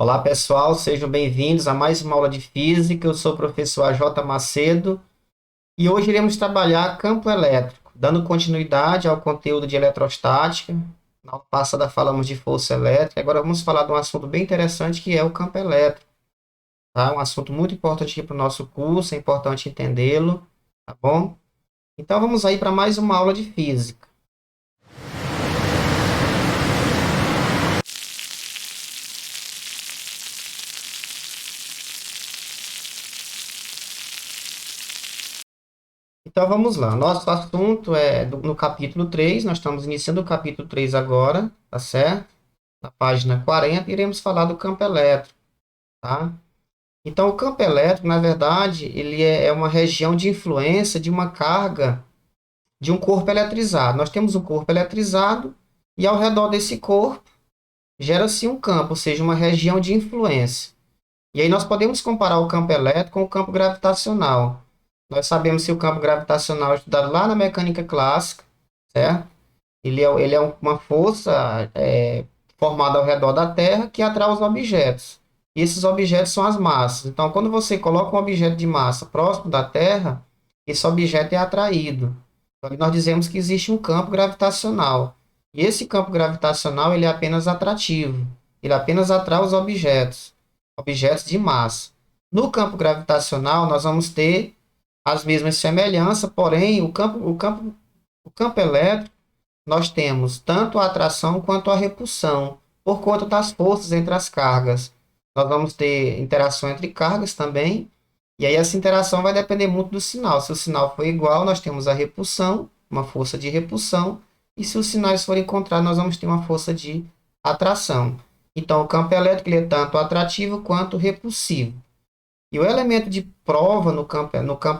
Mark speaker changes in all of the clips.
Speaker 1: Olá pessoal, sejam bem-vindos a mais uma aula de Física. Eu sou o professor AJ Macedo e hoje iremos trabalhar campo elétrico, dando continuidade ao conteúdo de eletrostática. Na aula passada falamos de força elétrica, agora vamos falar de um assunto bem interessante que é o campo elétrico, tá? Um assunto muito importante para o nosso curso, é importante entendê-lo, tá bom? Então vamos aí para mais uma aula de Física. Então vamos lá. Nosso assunto é no capítulo 3. Nós estamos iniciando o capítulo 3 agora, tá certo? Na página 40, iremos falar do campo elétrico, tá? Então, o campo elétrico, na verdade, ele é uma região de influência de uma carga de um corpo eletrizado. Nós temos um corpo eletrizado e ao redor desse corpo gera-se um campo, ou seja, uma região de influência. E aí nós podemos comparar o campo elétrico com o campo gravitacional. Nós sabemos que o campo gravitacional é estudado lá na mecânica clássica, certo? Ele é uma força formada ao redor da Terra que atrai os objetos. E esses objetos são as massas. Então, quando você coloca um objeto de massa próximo da Terra, esse objeto é atraído. Então, nós dizemos que existe um campo gravitacional. E esse campo gravitacional ele é apenas atrativo. Ele apenas atrai os objetos, objetos de massa. No campo gravitacional, nós vamos ter as mesmas semelhanças, porém, o campo elétrico nós temos tanto a atração quanto a repulsão, por conta das forças entre as cargas. Nós vamos ter interação entre cargas também, e aí essa interação vai depender muito do sinal. Se o sinal for igual, nós temos a repulsão, uma força de repulsão, e se os sinais forem contrários, nós vamos ter uma força de atração. Então, o campo elétrico ele é tanto atrativo quanto repulsivo. E o elemento de prova no campo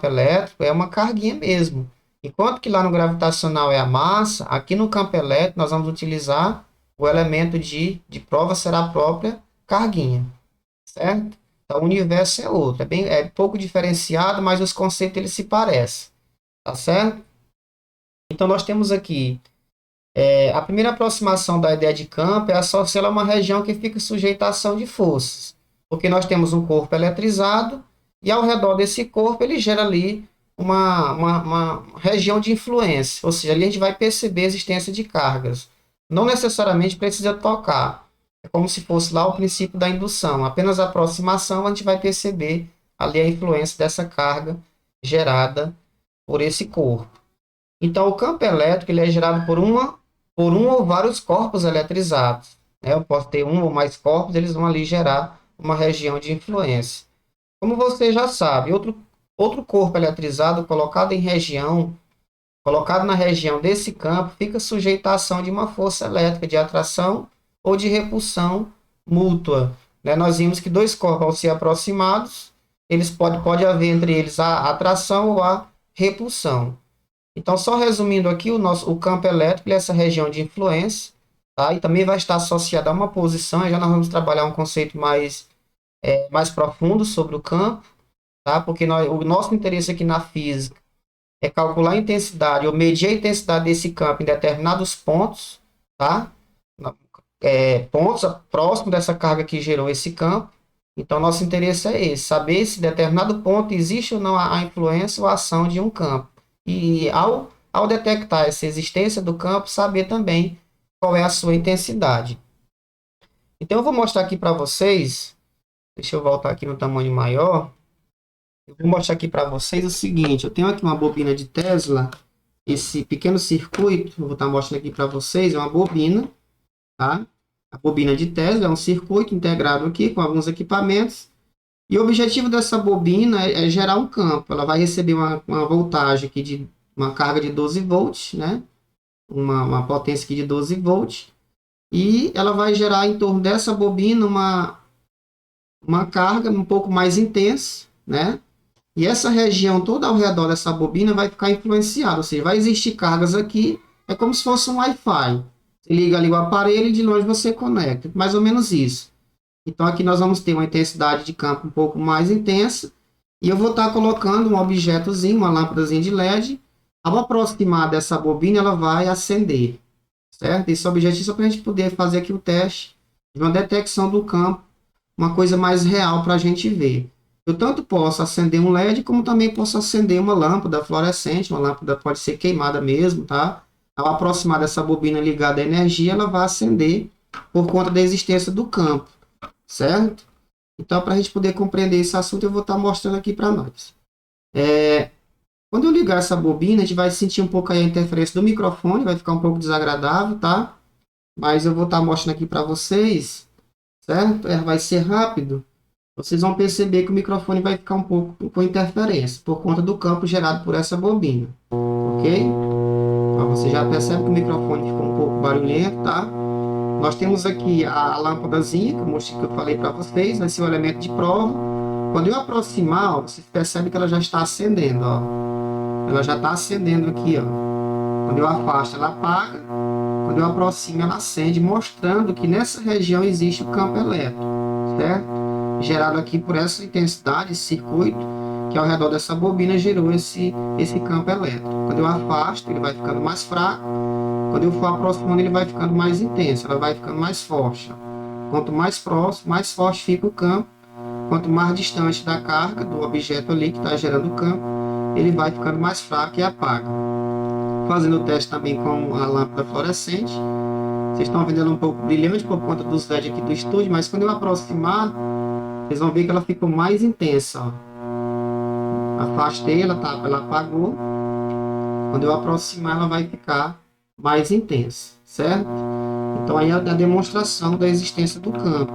Speaker 1: elétrico é uma carguinha mesmo. Enquanto que lá no gravitacional é a massa, aqui no campo elétrico nós vamos utilizar o elemento de prova será a própria carguinha, certo? Então o universo é outro, é pouco diferenciado, mas os conceitos eles se parecem, tá certo? Então nós temos aqui a primeira aproximação da ideia de campo é associá-la a uma região que fica sujeita à ação de forças, porque nós temos um corpo eletrizado e ao redor desse corpo ele gera ali uma região de influência, ou seja, ali a gente vai perceber a existência de cargas. Não necessariamente precisa tocar, é como se fosse lá o princípio da indução, apenas a aproximação a gente vai perceber ali a influência dessa carga gerada por esse corpo. Então, o campo elétrico ele é gerado por um ou vários corpos eletrizados, né? Eu posso ter um ou mais corpos, eles vão ali gerar uma região de influência. Como você já sabe, outro corpo eletrizado colocado na região desse campo, fica sujeito à ação de uma força elétrica de atração ou de repulsão mútua, né? Nós vimos que dois corpos, ao se aproximados, pode haver entre eles a atração ou a repulsão. Então, só resumindo aqui, o campo elétrico é essa região de influência, tá? E também vai estar associado a uma posição, e já nós vamos trabalhar um conceito mais profundo sobre o campo, tá? Porque o nosso interesse aqui na física é calcular a intensidade, ou medir a intensidade desse campo em determinados pontos, tá? Pontos próximos dessa carga que gerou esse campo. Então, nosso interesse é esse, saber se determinado ponto existe ou não a influência ou a ação de um campo. E ao detectar essa existência do campo, saber também qual é a sua intensidade. Então, eu vou mostrar aqui para vocês, deixa eu voltar aqui no tamanho maior, eu vou mostrar aqui para vocês o seguinte, eu tenho aqui uma bobina de Tesla, esse pequeno circuito, eu vou estar mostrando aqui para vocês, é uma bobina, tá? A bobina de Tesla é um circuito integrado aqui com alguns equipamentos, e o objetivo dessa bobina é gerar um campo. Ela vai receber uma voltagem aqui de uma carga de 12 volts, né? Uma potência aqui de 12 volts. E ela vai gerar em torno dessa bobina uma carga um pouco mais intensa, né? E essa região toda ao redor dessa bobina vai ficar influenciada, ou seja, vai existir cargas aqui, é como se fosse um Wi-Fi. Você liga ali o aparelho e de longe você conecta, mais ou menos isso. Então aqui nós vamos ter uma intensidade de campo um pouco mais intensa, e eu vou estar colocando um objetozinho, uma lâmpadazinha de LED, ao aproximar dessa bobina ela vai acender, certo? Esse objetivo é só para a gente poder fazer aqui o teste de uma detecção do campo uma coisa mais real para a gente ver. Eu tanto posso acender um LED, como também posso acender uma lâmpada fluorescente, uma lâmpada pode ser queimada mesmo, tá? Ao aproximar dessa bobina ligada à energia, ela vai acender por conta da existência do campo, certo? Então, para a gente poder compreender esse assunto, eu vou estar mostrando aqui para nós. Quando eu ligar essa bobina, a gente vai sentir um pouco aí a interferência do microfone, vai ficar um pouco desagradável, tá? Mas eu vou estar mostrando aqui para vocês, certo? Vai ser rápido. Vocês vão perceber que o microfone vai ficar um pouco com interferência, por conta do campo gerado por essa bobina, ok? Então, você já percebe que o microfone ficou um pouco barulhento, tá? Nós temos aqui a lâmpadazinha, que eu falei para vocês, vai ser o elemento de prova. Quando eu aproximar, ó, vocês percebem que ela já está acendendo, ó. Ela já está acendendo aqui, ó. Quando eu afasto, ela apaga. Quando eu aproximo, ela acende, mostrando que nessa região existe o campo elétrico, certo? Gerado aqui por essa intensidade, esse circuito, que ao redor dessa bobina gerou esse campo elétrico. Quando eu afasto, ele vai ficando mais fraco. Quando eu for aproximando, ele vai ficando mais intenso, ela vai ficando mais forte. Quanto mais próximo, mais forte fica o campo. Quanto mais distante da carga, do objeto ali que está gerando o campo, ele vai ficando mais fraco e apaga. Fazendo o teste também com a lâmpada fluorescente. Vocês estão vendo ela um pouco brilhante por conta dos LEDs aqui do estúdio, mas quando eu aproximar, vocês vão ver que ela ficou mais intensa. Ó. Afastei, ela apagou. Quando eu aproximar, ela vai ficar mais intensa, certo? Então aí é a demonstração da existência do campo.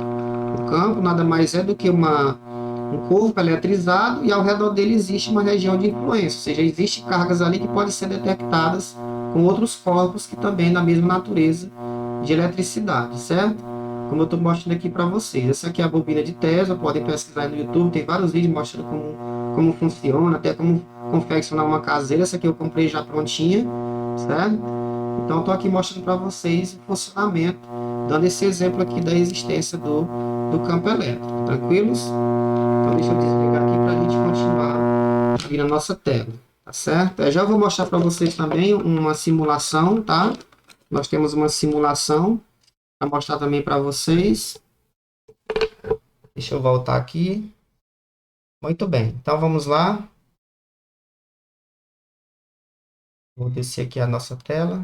Speaker 1: O campo nada mais é do que um corpo eletrizado, e ao redor dele existe uma região de influência, ou seja, existem cargas ali que podem ser detectadas com outros corpos que também da mesma natureza de eletricidade, certo? Como eu estou mostrando aqui para vocês. Essa aqui é a bobina de Tesla, podem pesquisar no YouTube, tem vários vídeos mostrando como funciona, até como confeccionar uma caseira. Essa aqui eu comprei já prontinha, certo? Então, estou aqui mostrando para vocês o funcionamento, dando esse exemplo aqui da existência do campo elétrico. Tranquilos? Então, deixa eu desligar aqui para a gente continuar aqui na nossa tela. Tá certo? Já vou mostrar para vocês também uma simulação, tá? Nós temos uma simulação para mostrar também para vocês. Deixa eu voltar aqui. Muito bem. Então, vamos lá. Vou descer aqui a nossa tela.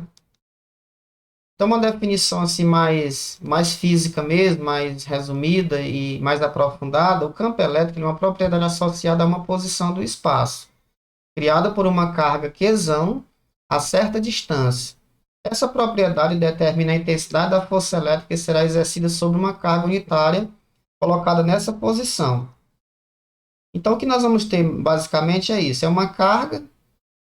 Speaker 1: Então, uma definição assim mais física mesmo, mais resumida e mais aprofundada, o campo elétrico é uma propriedade associada a uma posição do espaço, criada por uma carga Qzão a certa distância. Essa propriedade determina a intensidade da força elétrica que será exercida sobre uma carga unitária colocada nessa posição. Então, o que nós vamos ter basicamente é isso, é uma carga,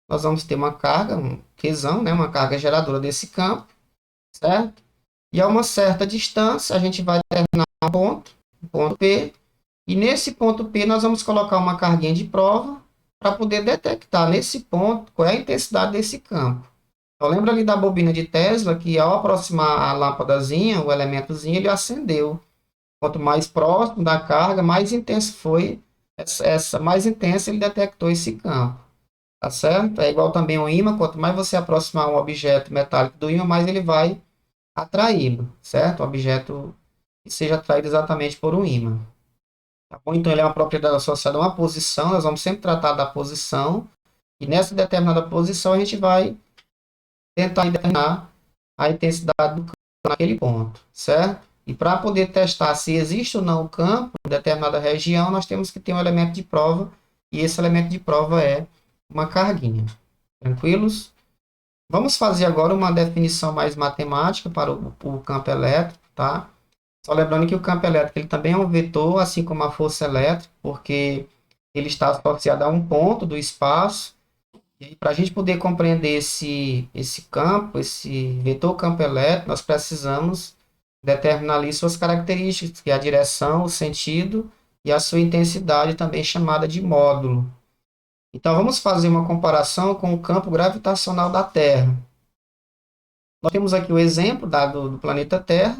Speaker 1: nós vamos ter uma carga, um Qzão, né, uma carga geradora desse campo, certo? E a uma certa distância, a gente vai determinar um ponto P, e nesse ponto P nós vamos colocar uma carguinha de prova para poder detectar nesse ponto qual é a intensidade desse campo. Então, lembra ali da bobina de Tesla, que ao aproximar a lâmpadazinha, o elementozinho, ele acendeu. Quanto mais próximo da carga, mais intenso foi mais intenso ele detectou esse campo. Tá certo? É igual também o ímã, quanto mais você aproximar um objeto metálico do ímã, mais ele vai atraí-lo, certo? O objeto que seja atraído exatamente por um ímã. Tá bom? Então, ele é uma propriedade associada a uma posição, nós vamos sempre tratar da posição, e nessa determinada posição a gente vai tentar determinar a intensidade do campo naquele ponto, certo? E para poder testar se existe ou não o campo em determinada região, nós temos que ter um elemento de prova, e esse elemento de prova é uma carguinha. Tranquilos? Vamos fazer agora uma definição mais matemática para o campo elétrico, tá? Só lembrando que o campo elétrico ele também é um vetor, assim como a força elétrica, porque ele está associado a um ponto do espaço. E para a gente poder compreender esse campo, esse vetor campo elétrico, nós precisamos determinar ali suas características, que é a direção, o sentido e a sua intensidade, também chamada de módulo. Então, vamos fazer uma comparação com o campo gravitacional da Terra. Nós temos aqui o exemplo do planeta Terra.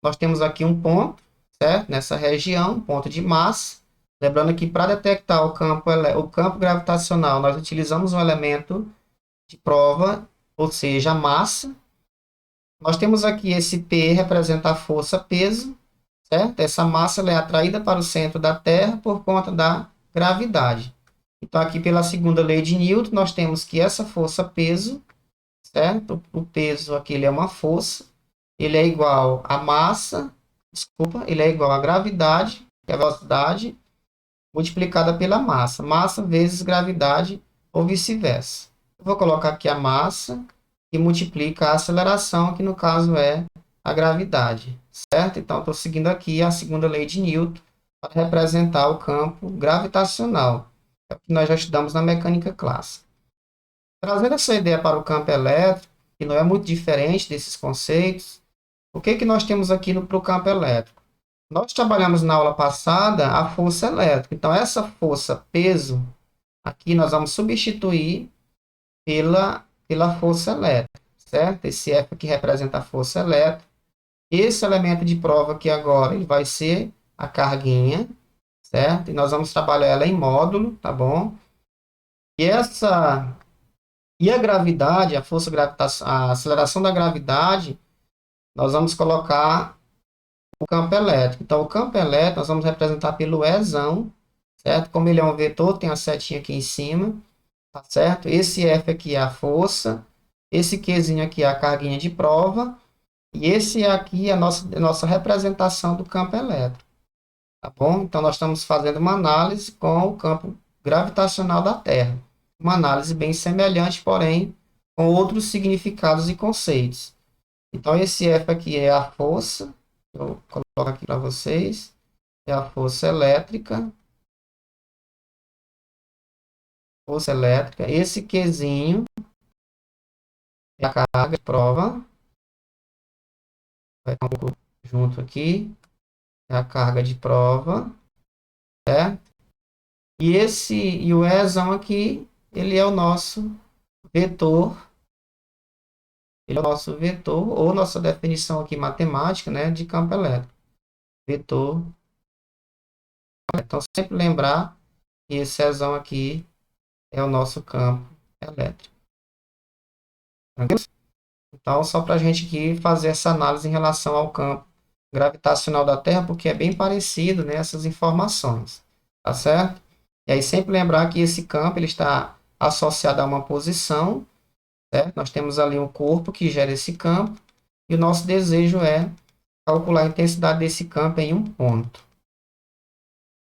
Speaker 1: Nós temos aqui um ponto, certo? Nessa região, um ponto de massa. Lembrando que para detectar o campo gravitacional, nós utilizamos um elemento de prova, ou seja, a massa. Nós temos aqui esse P representa a força-peso, certo? Essa massa ela é atraída para o centro da Terra por conta da gravidade. Então, aqui pela segunda lei de Newton, nós temos que essa força peso, certo? O peso aqui ele é uma força, ele é igual à massa, desculpa, ele é igual à gravidade, que é a velocidade, multiplicada pela massa. Massa vezes gravidade ou vice-versa. Eu vou colocar aqui a massa e multiplica a aceleração, que no caso é a gravidade, certo? Então, estou seguindo aqui a segunda lei de Newton para representar o campo gravitacional, é o que nós já estudamos na mecânica clássica. Trazendo essa ideia para o campo elétrico, que não é muito diferente desses conceitos, o que nós temos aqui para o campo elétrico? Nós trabalhamos na aula passada a força elétrica. Então, essa força peso, aqui nós vamos substituir pela força elétrica, certo? Esse F aqui representa a força elétrica. Esse elemento de prova aqui agora, ele vai ser a carguinha, certo? E nós vamos trabalhar ela em módulo, tá bom? E a gravidade, a força gravitacional, a aceleração da gravidade, nós vamos colocar o campo elétrico. Então, o campo elétrico nós vamos representar pelo Ezão, certo? Como ele é um vetor, tem a setinha aqui em cima, tá certo? Esse F aqui é a força, esse Qzinho aqui é a carguinha de prova, e esse aqui é a nossa representação do campo elétrico, tá bom? Então, nós estamos fazendo uma análise com o campo gravitacional da Terra. Uma análise bem semelhante, porém, com outros significados e conceitos. Então, esse F aqui é a força, eu coloco aqui para vocês, é a força elétrica. Força elétrica. Esse Qzinho é a carga de prova. Vai estar um pouco junto aqui. É a carga de prova. Certo? E o Ezão aqui, ele é o nosso vetor. Ele é o nosso vetor, ou nossa definição aqui matemática, né, de campo elétrico. Vetor. Então, sempre lembrar que esse Ezão aqui é o nosso campo elétrico. Tranquilo? Então, só para a gente aqui fazer essa análise em relação ao campo gravitacional da Terra, porque é bem parecido, né, essas informações, tá certo? E aí sempre lembrar que esse campo ele está associado a uma posição, certo? Nós temos ali um corpo que gera esse campo, e o nosso desejo é calcular a intensidade desse campo em um ponto.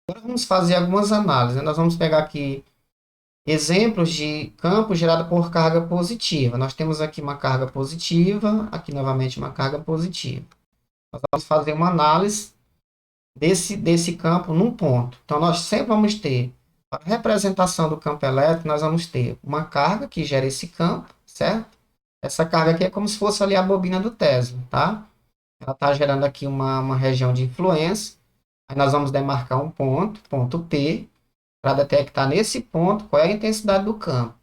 Speaker 1: Agora vamos fazer algumas análises, né? Nós vamos pegar aqui exemplos de campo gerado por carga positiva. Nós temos aqui uma carga positiva, aqui novamente uma carga positiva. Nós vamos fazer uma análise desse campo num ponto. Então, nós sempre vamos ter, para a representação do campo elétrico, nós vamos ter uma carga que gera esse campo, certo? Essa carga aqui é como se fosse ali a bobina do Tesla, tá? Ela está gerando aqui uma região de influência. Aí nós vamos demarcar um ponto, ponto P, para detectar nesse ponto qual é a intensidade do campo.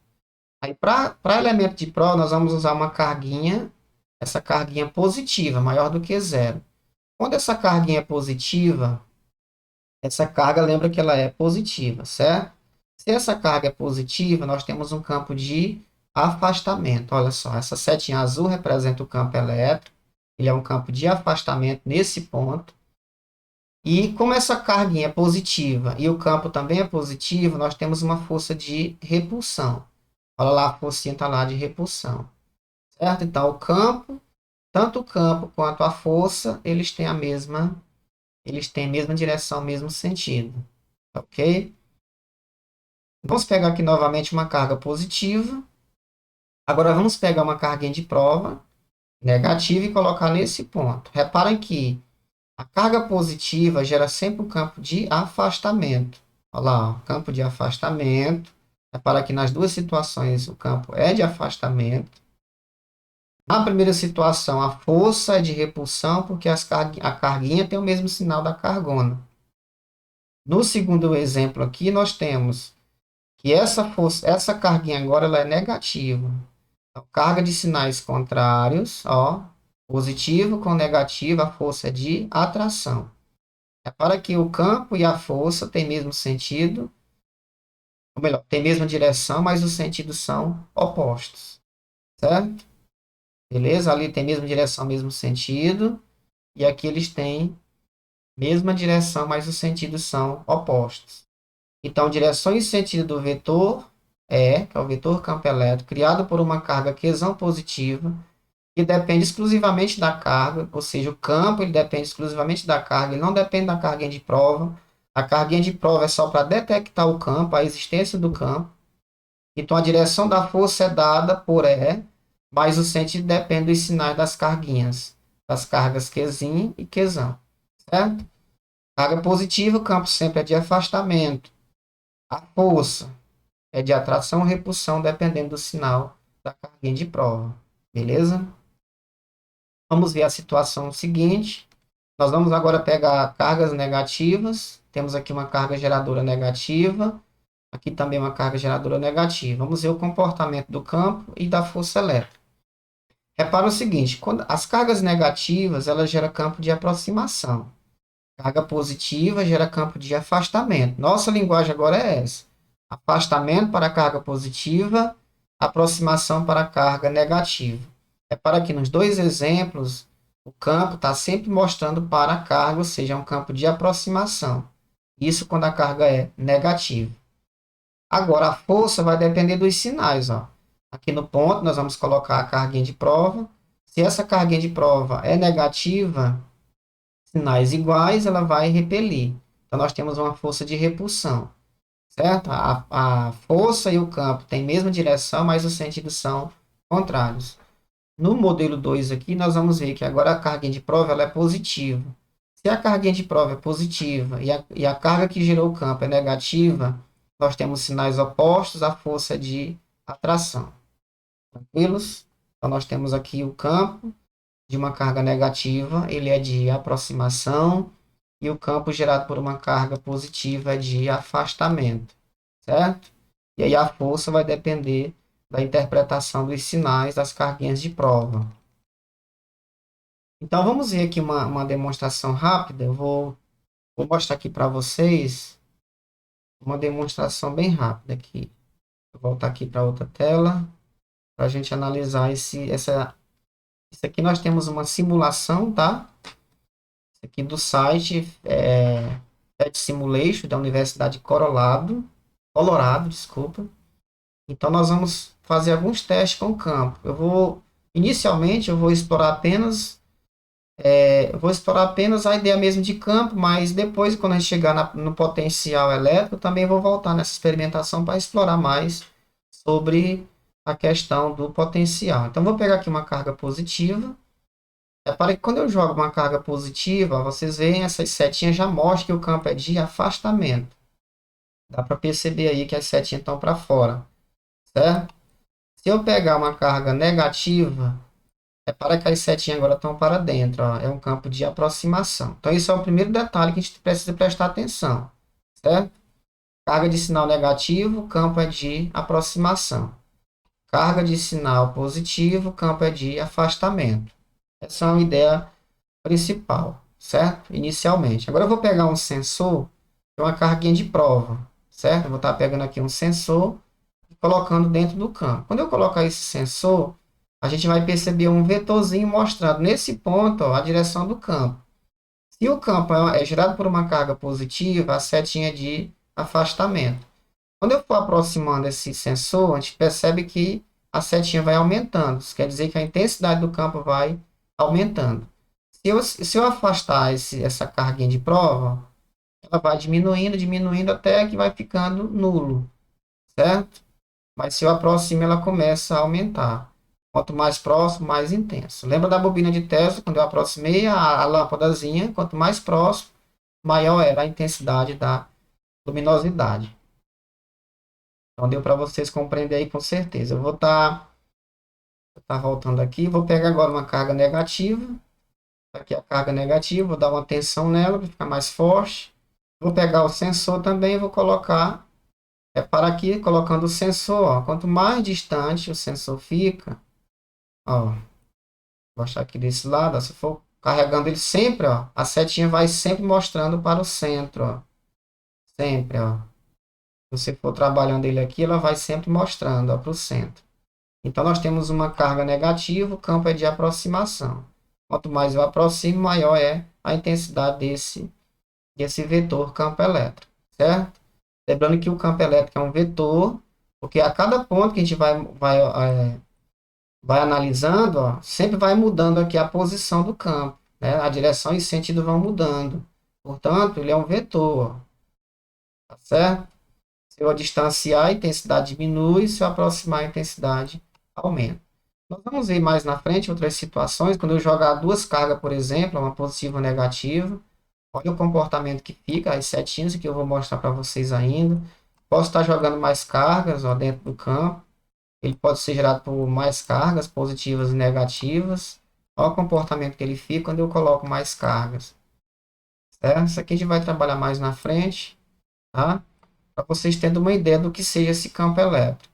Speaker 1: Aí, para elemento de prova, nós vamos usar uma carguinha, essa carguinha positiva, maior do que zero. Quando essa carguinha é positiva, essa carga lembra que ela é positiva, certo? Se essa carga é positiva, nós temos um campo de afastamento. Olha só, essa setinha azul representa o campo elétrico. Ele é um campo de afastamento nesse ponto. E como essa carguinha é positiva e o campo também é positivo, nós temos uma força de repulsão. Olha lá, a forcinha está lá de repulsão. Certo? Então, tanto o campo quanto a força, eles têm a mesma direção, mesmo sentido. Ok? Vamos pegar aqui novamente uma carga positiva. Agora vamos pegar uma carguinha de prova negativa e colocar nesse ponto. Reparem que a carga positiva gera sempre um campo de afastamento. Olha lá, ó, campo de afastamento. Repara que nas duas situações o campo é de afastamento. Na primeira situação, a força é de repulsão, porque a carguinha tem o mesmo sinal da cargona. No segundo exemplo aqui, nós temos que essa carguinha agora ela é negativa. Então, carga de sinais contrários, ó, positivo com negativo, a força é de atração. Repara que o campo e a força têm mesmo sentido, ou melhor, têm mesma direção, mas os sentidos são opostos, certo? Beleza? Ali tem mesma direção, mesmo sentido, e aqui eles têm Mesma direção, mas os sentidos são opostos. Então, direção e sentido do vetor que é o vetor campo elétrico, criado por uma carga quesão positiva, que depende exclusivamente da carga, ou seja, o campo ele depende exclusivamente da carga, ele não depende da carguinha de prova. A carguinha de prova é só para detectar o campo, a existência do campo. Então, a direção da força é dada por E, mas o sentido depende dos sinais das carguinhas, das cargas Qzin e Qzão, certo? Carga positiva, o campo sempre é de afastamento. A força é de atração ou repulsão, dependendo do sinal da carguinha de prova. Beleza? Vamos ver a situação seguinte. Nós vamos agora pegar cargas negativas. Temos aqui uma carga geradora negativa. Aqui também uma carga geradora negativa. Vamos ver o comportamento do campo e da força elétrica. Repara o seguinte, quando as cargas negativas, elas geram campo de aproximação. Carga positiva gera campo de afastamento. Nossa linguagem agora é essa. Afastamento para a carga positiva, aproximação para a carga negativa. Repara que nos dois exemplos, o campo está sempre mostrando para a carga, ou seja, é um campo de aproximação. Isso quando a carga é negativa. Agora, a força vai depender dos sinais. Ó. Aqui no ponto, nós vamos colocar a carguinha de prova. Se essa carguinha de prova é negativa, sinais iguais, ela vai repelir. Então, nós temos uma força de repulsão, certo? A força e o campo têm a mesma direção, mas os sentidos são contrários. No modelo 2 aqui, nós vamos ver que agora a carguinha de prova ela é positiva. Se a carguinha de prova é positiva e a carga que gerou o campo é negativa, nós temos sinais opostos à força de atração. Tranquilos? Então, nós temos aqui o campo de uma carga negativa, ele é de aproximação, e o campo gerado por uma carga positiva é de afastamento, certo? E aí a força vai depender da interpretação dos sinais das carguinhas de prova. Então, vamos ver aqui uma demonstração rápida. Eu vou mostrar aqui para vocês uma demonstração bem rápida aqui. Vou voltar aqui para outra tela para a gente analisar isso aqui nós temos uma simulação, tá? Isso aqui do site Pet Simulation da Universidade de Colorado, desculpa. Então nós vamos fazer alguns testes com o campo. Inicialmente eu vou explorar apenas a ideia mesmo de campo, mas depois quando a gente chegar no potencial elétrico, também vou voltar nessa experimentação para explorar mais sobre a questão do potencial. Então vou pegar aqui uma carga positiva. Para que quando eu jogo uma carga positiva, vocês veem essas setinhas já mostram que o campo é de afastamento. Dá para perceber aí que as setinhas estão para fora, certo? Se eu pegar uma carga negativa, para que as setinhas agora estão para dentro, ó, é um campo de aproximação. Então, isso é o primeiro detalhe que a gente precisa prestar atenção, certo? Carga de sinal negativo, campo é de aproximação. Carga de sinal positivo, campo é de afastamento. Essa é uma ideia principal, certo? Inicialmente. Agora eu vou pegar um sensor, que é uma carguinha de prova, certo? Eu vou estar pegando aqui um sensor e colocando dentro do campo. Quando eu colocar esse sensor, a gente vai perceber um vetorzinho mostrando nesse ponto ó, a direção do campo. Se o campo é gerado por uma carga positiva, a setinha é de afastamento. Quando eu for aproximando esse sensor, a gente percebe que a setinha vai aumentando. Isso quer dizer que a intensidade do campo vai aumentando. Se eu afastar essa carguinha de prova, ela vai diminuindo, diminuindo até que vai ficando nulo, certo? Mas se eu aproximo, ela começa a aumentar. Quanto mais próximo, mais intenso. Lembra da bobina de Tesla, quando eu aproximei a lâmpadazinha, quanto mais próximo, maior era a intensidade da luminosidade. Então deu para vocês compreender aí com certeza. Eu vou estar voltando aqui, vou pegar agora uma carga negativa. Aqui a carga negativa, vou dar uma tensão nela para ficar mais forte. Vou pegar o sensor também e vou colocar para aqui, colocando o sensor. Ó, quanto mais distante o sensor fica, ó, vou achar aqui desse lado, ó, se for carregando ele sempre, ó, a setinha vai sempre mostrando para o centro, ó, sempre, ó. Se você for trabalhando ele aqui, ela vai sempre mostrando para o centro. Então, nós temos uma carga negativa, o campo é de aproximação. Quanto mais eu aproximo, maior é a intensidade desse desse vetor campo elétrico, certo? Lembrando que o campo elétrico é um vetor, porque a cada ponto que a gente vai analisando, ó, sempre vai mudando aqui a posição do campo, né? A direção e sentido vão mudando. Portanto, ele é um vetor, ó, tá certo? Se eu distanciar, a intensidade diminui, se eu aproximar, a intensidade aumenta. Nós vamos ver mais na frente outras situações, quando eu jogar duas cargas, por exemplo, uma positiva ou negativa, olha o comportamento que fica, as setinhas que eu vou mostrar para vocês ainda. Posso estar jogando mais cargas, ó, dentro do campo. Ele pode ser gerado por mais cargas positivas e negativas. Olha o comportamento que ele fica quando eu coloco mais cargas. Certo? Isso aqui a gente vai trabalhar mais na frente, tá? Para vocês terem uma ideia do que seja esse campo elétrico.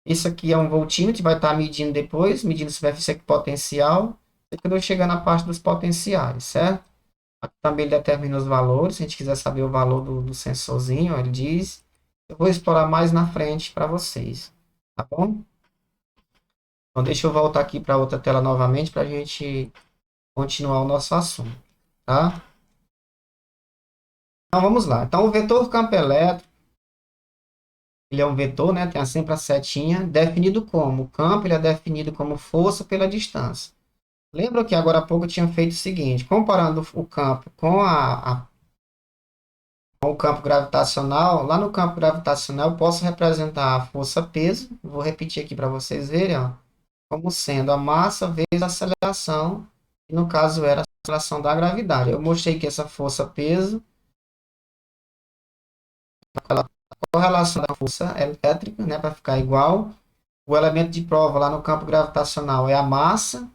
Speaker 1: Isso aqui é um voltímetro, vai estar medindo depois, medindo superfície potencial. E quando eu chegar na parte dos potenciais, certo? Aqui também ele determina os valores. Se a gente quiser saber o valor do sensorzinho, ó, ele diz. Eu vou explorar mais na frente para vocês, tá bom? Então, deixa eu voltar aqui para outra tela novamente para a gente continuar o nosso assunto, tá? Então, vamos lá. Então, o vetor campo elétrico, ele é um vetor, né? Tem sempre a setinha, definido como? O campo, ele é definido como força pela distância. Lembra que agora há pouco eu tinha feito o seguinte, comparando o campo com o campo gravitacional, lá no campo gravitacional eu posso representar a força-peso, vou repetir aqui para vocês verem, ó, como sendo a massa vezes a aceleração, que no caso era a aceleração da gravidade. Eu mostrei que essa força-peso, a correlação da força elétrica, né, para ficar igual. O elemento de prova lá no campo gravitacional é a massa,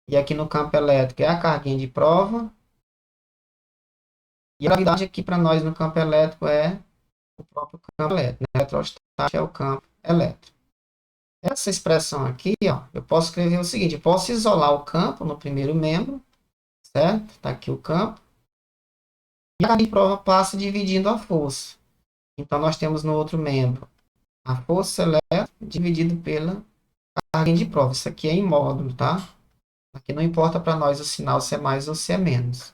Speaker 1: e aqui no campo elétrico é a carguinha de prova. E a gravidade aqui para nós no campo elétrico é o próprio campo elétrico, né? Eletrostático é o campo elétrico. Essa expressão aqui, ó, eu posso escrever o seguinte, eu posso isolar o campo no primeiro membro, certo? Está aqui o campo. E a prova passa dividindo a força. Então, nós temos no outro membro a força elétrica dividida pela carga de prova. Isso aqui é em módulo, tá? Aqui não importa para nós o sinal se é mais ou se é menos.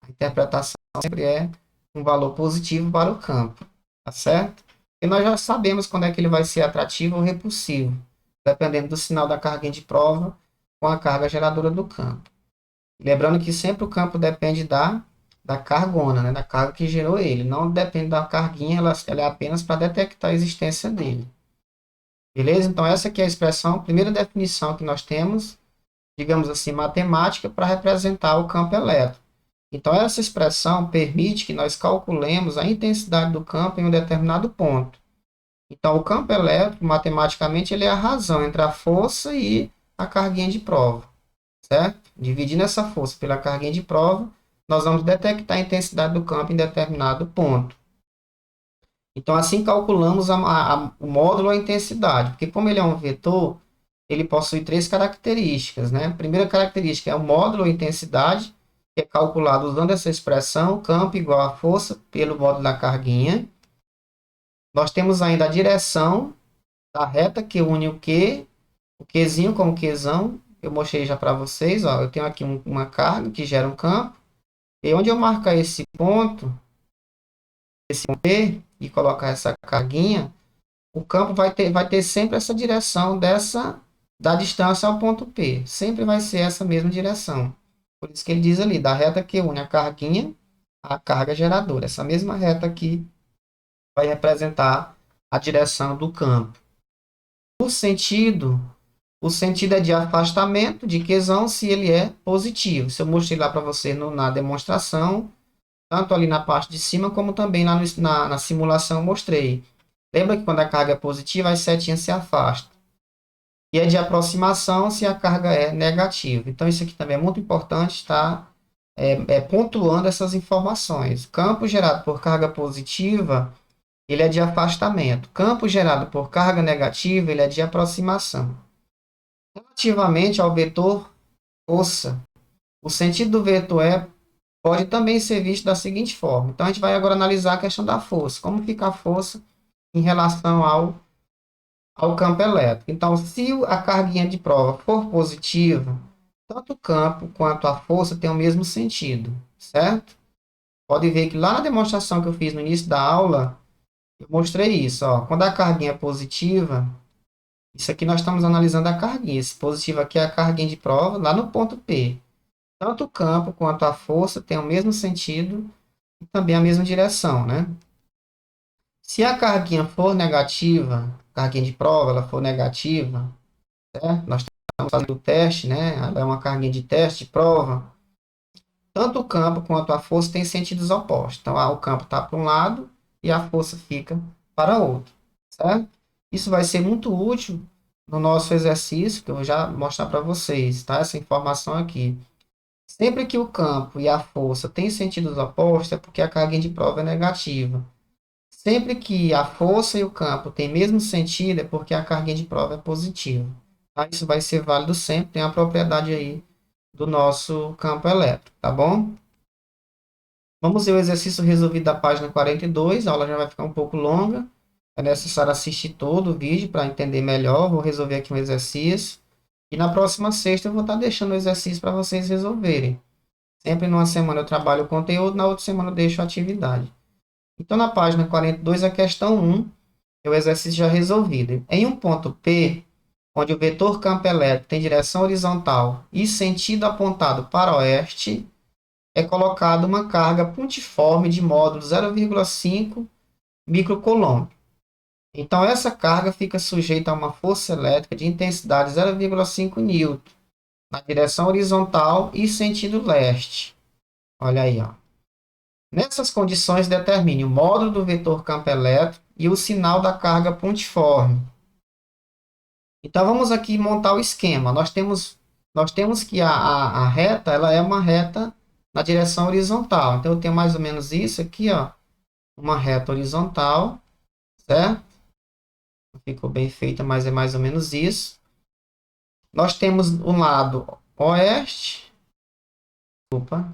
Speaker 1: A interpretação sempre é um valor positivo para o campo, tá certo? E nós já sabemos quando é que ele vai ser atrativo ou repulsivo, dependendo do sinal da carga de prova com a carga geradora do campo. Lembrando que sempre o campo depende da cargona, né, da carga que gerou ele. Não depende da carguinha, ela é apenas para detectar a existência dele. Beleza? Então, essa aqui é a expressão, a primeira definição que nós temos, digamos assim, matemática, para representar o campo elétrico. Então, essa expressão permite que nós calculemos a intensidade do campo em um determinado ponto. Então, o campo elétrico, matematicamente, ele é a razão entre a força e a carguinha de prova, certo? Dividindo essa força pela carguinha de prova, nós vamos detectar a intensidade do campo em determinado ponto. Então, assim calculamos o módulo a intensidade, porque como ele é um vetor, ele possui três características, né? A primeira característica é o módulo a intensidade, que é calculado usando essa expressão, campo igual a força pelo módulo da carguinha. Nós temos ainda a direção da reta que une o Qzinho com o Qzão. Eu mostrei já para vocês, ó, eu tenho aqui uma carga que gera um campo, e onde eu marcar esse ponto P, e colocar essa carguinha, o campo vai ter sempre essa direção da distância ao ponto P. Sempre vai ser essa mesma direção. Por isso que ele diz ali, da reta que une a carguinha à carga geradora. Essa mesma reta aqui vai representar a direção do campo. O sentido é de afastamento de Qzão se ele é positivo. Isso eu mostrei lá para você na demonstração, tanto ali na parte de cima, como também lá na simulação eu mostrei. Lembra que quando a carga é positiva, as setinhas se afastam. E é de aproximação se a carga é negativa. Então, isso aqui também é muito importante estar pontuando essas informações. Campo gerado por carga positiva, ele é de afastamento. Campo gerado por carga negativa, ele é de aproximação. Relativamente ao vetor força, o sentido do vetor pode também ser visto da seguinte forma. Então, a gente vai agora analisar a questão da força. Como fica a força em relação ao campo elétrico. Então, se a carguinha de prova for positiva, tanto o campo quanto a força têm o mesmo sentido, certo? Pode ver que lá na demonstração que eu fiz no início da aula, eu mostrei isso, ó. Quando a carguinha é positiva, isso aqui nós estamos analisando a carguinha. Esse positivo aqui é a carguinha de prova, lá no ponto P. Tanto o campo quanto a força têm o mesmo sentido e também a mesma direção, né? Se a carguinha for negativa, carguinha de prova, ela for negativa, certo? Nós estamos fazendo o teste, né? Ela é uma carguinha de teste, de prova. Tanto o campo quanto a força têm sentidos opostos. Então, o campo está para um lado e a força fica para outro, certo? Isso vai ser muito útil no nosso exercício, que eu vou já mostrar para vocês, tá? Essa informação aqui. Sempre que o campo e a força têm sentidos opostos, é porque a carga de prova é negativa. Sempre que a força e o campo têm mesmo sentido, é porque a carga de prova é positiva. Tá? Isso vai ser válido sempre, tem a propriedade aí do nosso campo elétrico, tá bom? Vamos ver o exercício resolvido da página 42, a aula já vai ficar um pouco longa. É necessário assistir todo o vídeo para entender melhor. Vou resolver aqui um exercício. E na próxima sexta eu vou estar deixando o exercício para vocês resolverem. Sempre numa semana eu trabalho o conteúdo, na outra semana eu deixo a atividade. Então, na página 42, a questão 1 é o exercício já resolvido. Em um ponto P, onde o vetor campo elétrico tem direção horizontal e sentido apontado para oeste, é colocada uma carga pontiforme de módulo 0,5 microcoulomb. Então, essa carga fica sujeita a uma força elétrica de intensidade 0,5 N na direção horizontal e sentido leste. Olha aí, ó. Nessas condições, determine o módulo do vetor campo elétrico e o sinal da carga pontiforme. Então, vamos aqui montar o esquema. Nós temos que a reta ela é uma reta na direção horizontal. Então, eu tenho mais ou menos isso aqui, ó, uma reta horizontal, certo? Não ficou bem feita, mas é mais ou menos isso. Nós temos o lado oeste. Opa,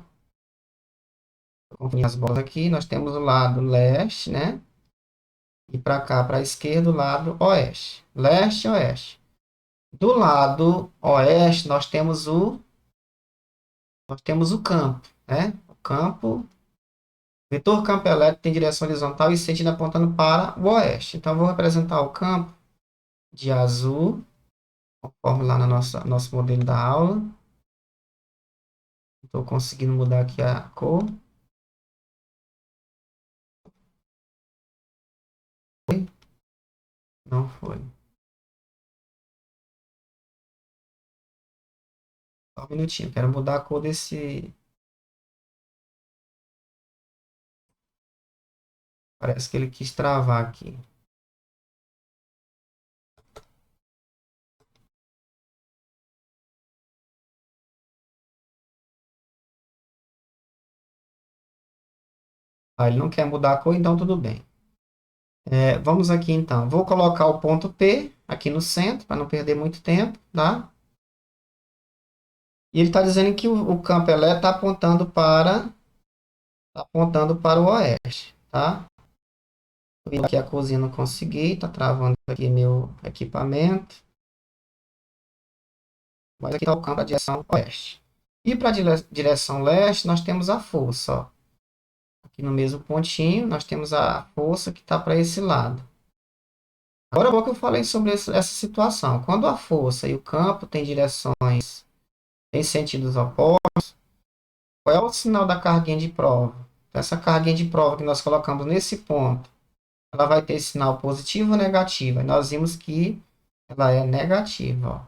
Speaker 1: confundi as bolas aqui. Nós temos o lado leste, né? E para cá, para a esquerda, o lado oeste. Leste e oeste. Do lado oeste, nós temos o campo, né? O campo, vetor campo elétrico tem direção horizontal e sentido apontando para o oeste. Então, eu vou representar o campo de azul, conforme lá no nosso modelo da aula. Estou conseguindo mudar aqui a cor. Não foi. Só um minutinho, quero mudar a cor desse. Parece que ele quis travar aqui. Ah, ele não quer mudar a cor, então tudo bem. Vamos aqui então. Vou colocar o ponto P aqui no centro, para não perder muito tempo, tá? E ele está dizendo que o campo elétrico está apontando para o oeste, tá? Vim aqui a cozinha, não consegui, está travando aqui meu equipamento. Mas aqui está o campo da direção oeste. E para a direção leste, nós temos a força, ó. Aqui no mesmo pontinho, nós temos a força que está para esse lado. Agora, há pouco eu falei sobre essa situação. Quando a força e o campo têm direções em sentidos opostos, qual é o sinal da carguinha de prova? Essa carguinha de prova que nós colocamos nesse ponto, ela vai ter sinal positivo ou negativo? E nós vimos que ela é negativa, ó.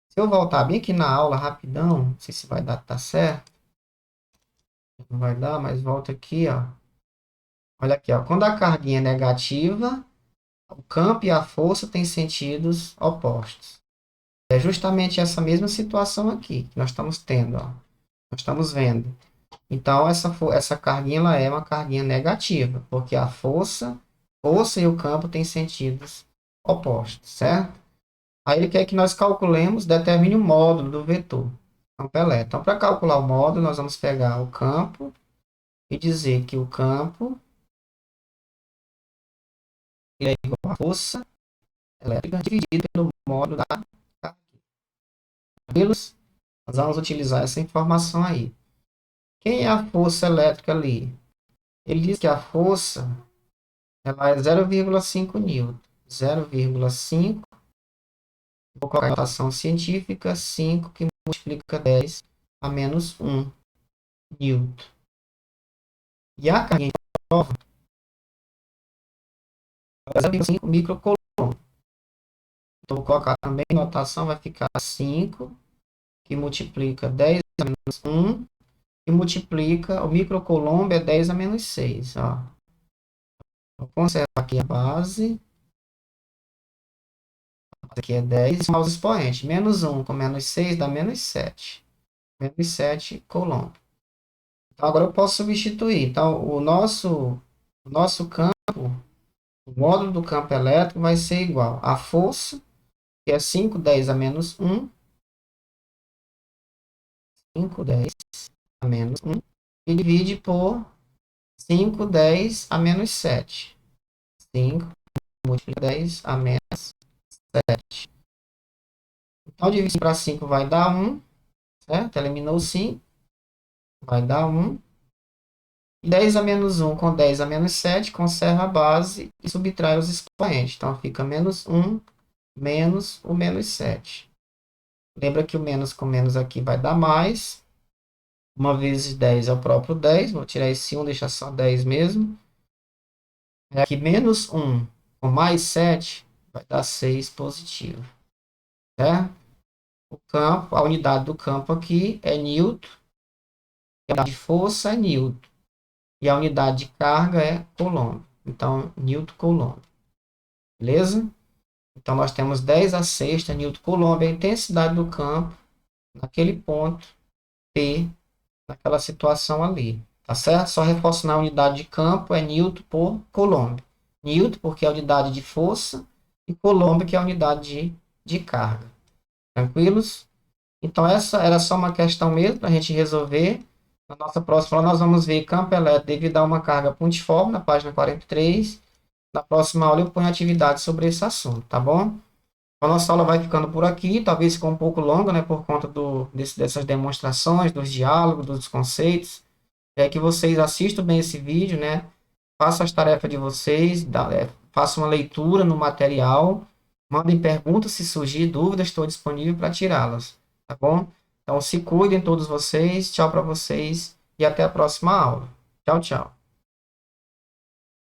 Speaker 1: Se eu voltar bem aqui na aula rapidão, não sei se vai dar, tá certo. Não vai dar, mas volta aqui, ó. Olha aqui, ó. Quando a carguinha é negativa, o campo e a força têm sentidos opostos. É justamente essa mesma situação aqui que nós estamos tendo, ó. Nós estamos vendo. Então, essa carguinha ela é uma carguinha negativa, porque a força e o campo têm sentidos opostos, certo? Aí ele quer que nós calculemos, determine o módulo do vetor campo elétrico. Então, para calcular o módulo, nós vamos pegar o campo e dizer que o campo é igual à força elétrica dividida pelo módulo da carga. Nós vamos utilizar essa informação aí. Quem é a força elétrica ali? Ele diz que a força ela é 0,5 newton. 0,5, vou colocar a notação científica, 5 que multiplica 10 a menos 1 newton. E a carga em prova é 0,5 microcoulomb. Então, vou colocar também a notação, vai ficar 5 que multiplica 10 a menos 1 e multiplica, o microcoulomb é 10 a menos 6. Ó. Vou conservar aqui a base. Aqui é 10, somar os expoentes. Menos 1 com menos 6 dá menos 7. Menos 7 coulomb. Então, agora eu posso substituir. Então, o nosso campo, o módulo do campo elétrico vai ser igual a força, que é 5, 10 a menos 1. 5, 10 a menos 1. E divide por 5, 10 a menos 7. 5 multiplica 10 a menos 7. Então, dividir para 5 vai dar 1. Certo? Eliminou 5. Vai dar 1. 10 a menos 1 com 10 a menos 7, conserva a base e subtrai os expoentes. Então, fica menos 1 menos o menos 7. Lembra que o menos com menos aqui vai dar mais. 1 vezes 10 é o próprio 10. Vou tirar esse 1, deixar só 10 mesmo. Aqui, menos 1 com mais 7 vai dar 6 positivo. Certo? O campo, a unidade do campo aqui é newton. A unidade de força é newton. E a unidade de carga é coulomb. Então, newton coulomb. Beleza? Então, nós temos 10 a sexta newton coulomb, a intensidade do campo naquele ponto P, naquela situação ali. Tá certo? Só reforçando a unidade de campo é newton por coulomb. Newton porque é a unidade de força e coulomb que é a unidade de carga. Tranquilos? Então, essa era só uma questão mesmo para a gente resolver. Na nossa próxima aula, nós vamos ver campo elétrico devido a uma carga pontiforme, na página 43. Na próxima aula, eu ponho atividade sobre esse assunto, tá bom? A nossa aula vai ficando por aqui. Talvez ficou um pouco longa, né, por conta dessas demonstrações, dos diálogos, dos conceitos. É que vocês assistam bem esse vídeo, né? Façam as tarefas de vocês, façam uma leitura no material. Mandem perguntas se surgir dúvidas, estou disponível para tirá-las, tá bom? Então, se cuidem todos vocês. Tchau para vocês e até a próxima aula. Tchau, tchau.